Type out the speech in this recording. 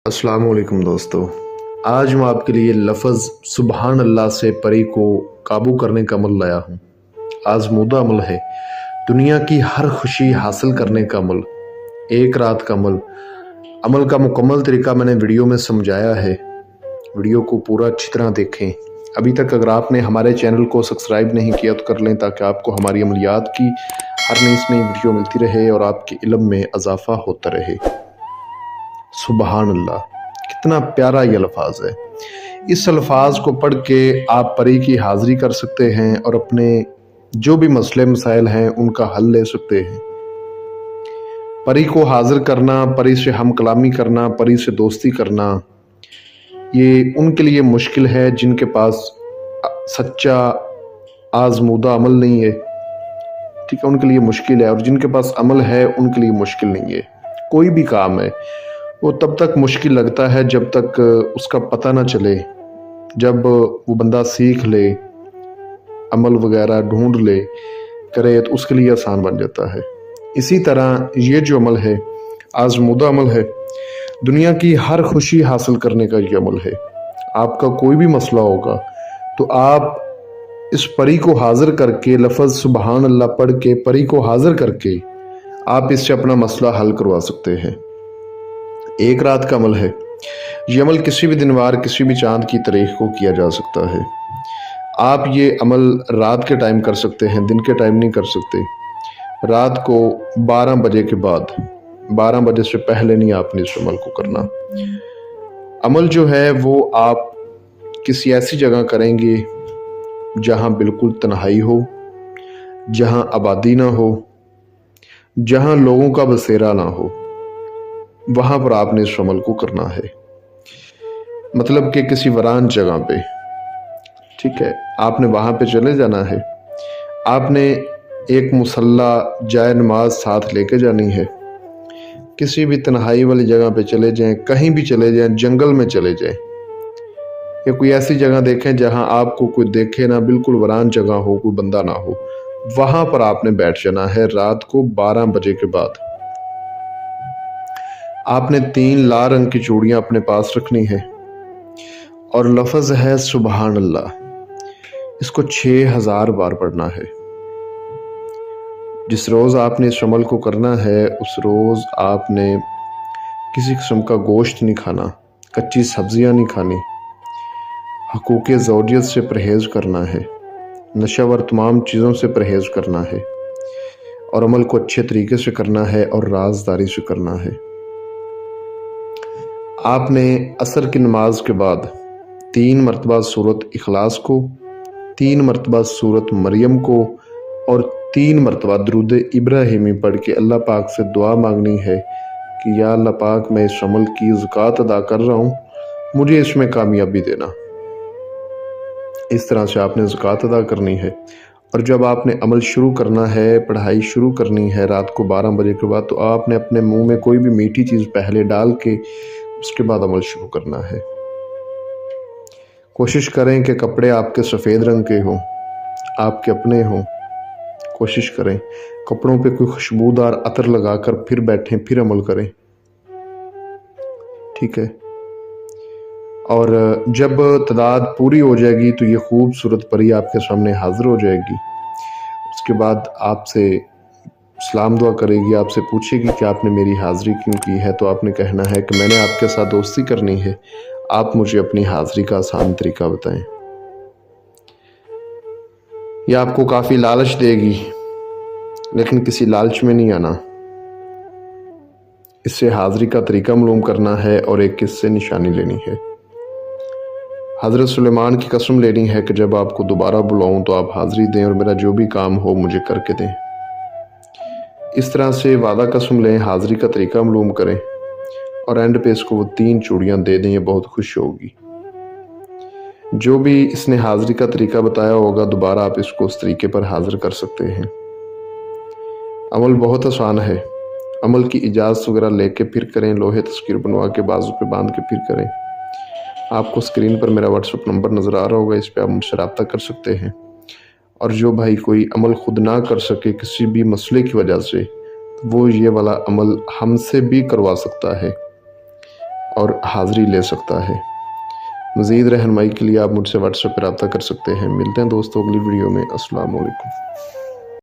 अस्सलाम वालेकुम दोस्तों। आज मैं आपके लिए लफ्ज़ सुबहान अल्लाह से परी को काबू करने का अमल लाया हूँ। आज़मूदा अमल है, दुनिया की हर खुशी हासिल करने का अमल, एक रात का अमल। अमल का मुकम्मल तरीका मैंने वीडियो में समझाया है, वीडियो को पूरा अच्छी तरह देखें। अभी तक अगर आपने हमारे चैनल को सब्सक्राइब नहीं किया तो कर लें, ताकि आपको हमारी अमलियात की हर नई से नई वीडियो मिलती रहे और आपके इल्म में इजाफ़ा होता रहे। सुबहान अल्लाह, कितना प्यारा ये अल्फाज है। इस अल्फाज को पढ़ के आप परी की हाज़िरी कर सकते हैं और अपने जो भी मसले मसाइल हैं उनका हल ले सकते हैं। परी को हाजिर करना, परी से हम कलामी करना, परी से दोस्ती करना, ये उनके लिए मुश्किल है जिनके पास सच्चा आज़मूदा अमल नहीं है। ठीक है, उनके लिए मुश्किल है, और जिनके पास अमल है उनके लिए मुश्किल नहीं है। कोई भी काम है वो तब तक मुश्किल लगता है जब तक उसका पता ना चले। जब वो बंदा सीख ले, अमल वगैरह ढूंढ ले, करे, तो उसके लिए आसान बन जाता है। इसी तरह ये जो अमल है, आज़मूदा अमल है, दुनिया की हर खुशी हासिल करने का ये अमल है। आपका कोई भी मसला होगा तो आप इस परी को हाजिर करके, लफ्ज़ सुबहान अल्लाह पढ़ के परी को हाजिर करके आप इससे अपना मसला हल करवा सकते हैं। एक रात का अमल है। ये अमल किसी भी दिनवार, किसी भी चांद की तारीख को किया जा सकता है। आप ये अमल रात के टाइम कर सकते हैं, दिन के टाइम नहीं कर सकते। रात को 12 बजे के बाद, 12 बजे से पहले नहीं आपने इस अमल को करना। अमल जो है वो आप किसी ऐसी जगह करेंगे जहां बिल्कुल तन्हाई हो, जहां आबादी ना हो, जहां लोगों का बसेरा ना हो, वहां पर आपने इस अमल को करना है। मतलब कि किसी वीरान जगह पे, ठीक है, आपने वहां पे चले जाना है। आपने एक मुसल्ला, जाए नमाज साथ लेके जानी है। किसी भी तन्हाई वाली जगह पे चले जाएं, कहीं भी चले जाएं, जंगल में चले जाएं, या कोई ऐसी जगह देखें जहां आपको कोई देखे ना, बिल्कुल वीरान जगह हो, कोई बंदा ना हो, वहां पर आपने बैठ जाना है रात को 12 बजे के बाद। आपने 3 लाल रंग की चूड़ियां अपने पास रखनी है और लफ्ज़ है सुबहान अल्लाह। इसको 6000 बार पढ़ना है। जिस रोज़ आपने इस अमल को करना है उस रोज़ आपने किसी किस्म का गोश्त नहीं खाना, कच्ची सब्जियां नहीं खानी, हकूक़ ज़ौजियत से परहेज़ करना है, नशावर तमाम चीज़ों से परहेज़ करना है, और अमल को अच्छे तरीके से करना है और राजदारी से करना है। आपने असर की नमाज के बाद 3 मरतबा सूरत इखलास को, 3 मरतबा सूरत मरियम को और 3 मरतबा दुरूद इब्राहिमी पढ़ के अल्लाह पाक से दुआ मांगनी है कि या अल्लाह पाक, मैं इस अमल की ज़कात अदा कर रहा हूँ, मुझे इसमें कामयाबी देना। इस तरह से आपने ज़कात अदा करनी है। और जब आपने अमल शुरू करना है, पढ़ाई शुरू करनी है रात को 12 बजे के बाद, तो आपने अपने मुंह में कोई भी मीठी चीज़ पहले डाल के उसके बाद अमल शुरू करना है। कोशिश करें कि कपड़े आपके सफ़ेद रंग के हों, आपके अपने हों। कोशिश करें कपड़ों पे कोई खुशबूदार अतर लगाकर फिर बैठें, फिर अमल करें, ठीक है। और जब तादाद पूरी हो जाएगी तो ये खूबसूरत परी आपके सामने हाजिर हो जाएगी। उसके बाद आपसे सलाम दुआ करेगी, आपसे पूछेगी कि आपने मेरी हाज़िरी क्यों की है। तो आपने कहना है कि मैंने आपके साथ दोस्ती करनी है, आप मुझे अपनी हाज़िरी का आसान तरीका बताएं। यह आपको काफ़ी लालच देगी, लेकिन किसी लालच में नहीं आना। इससे हाज़िरी का तरीका मालूम करना है और एक किस्से निशानी लेनी है। हज़रत सुलेमान की कसम लेनी है कि जब आपको दोबारा बुलाऊं तो आप हाज़िरी दें और मेरा जो भी काम हो मुझे करके दें। इस तरह से वादा कसम लें, हाज़िरी का तरीका मालूम करें और एंड पे इसको वो 3 चूड़ियाँ दे दें। ये बहुत खुश होगी। जो भी इसने हाज़िरी का तरीका बताया होगा, दोबारा आप इसको उस तरीके पर हाज़िर कर सकते हैं। अमल बहुत आसान है। अमल की इजाज़त वगैरह लेके फिर करें, लोहे तस्वीर बनवा के बाजू पे बांध के फिर करें। आपको स्क्रीन पर मेरा व्हाट्सएप नंबर नज़र आ रहा होगा, इस पर आप मुझसे रब्ता कर सकते हैं। और जो भाई कोई अमल खुद ना कर सके किसी भी मसले की वजह से, वो ये वाला अमल हमसे भी करवा सकता है। اور حاضری لے سکتا ہے۔ مزید رہنمائی کے لیے آپ مجھ سے واٹس ایپ پر رابطہ کر سکتے ہیں۔ ملتے ہیں دوستوں اگلی ویڈیو میں۔ السلام علیکم۔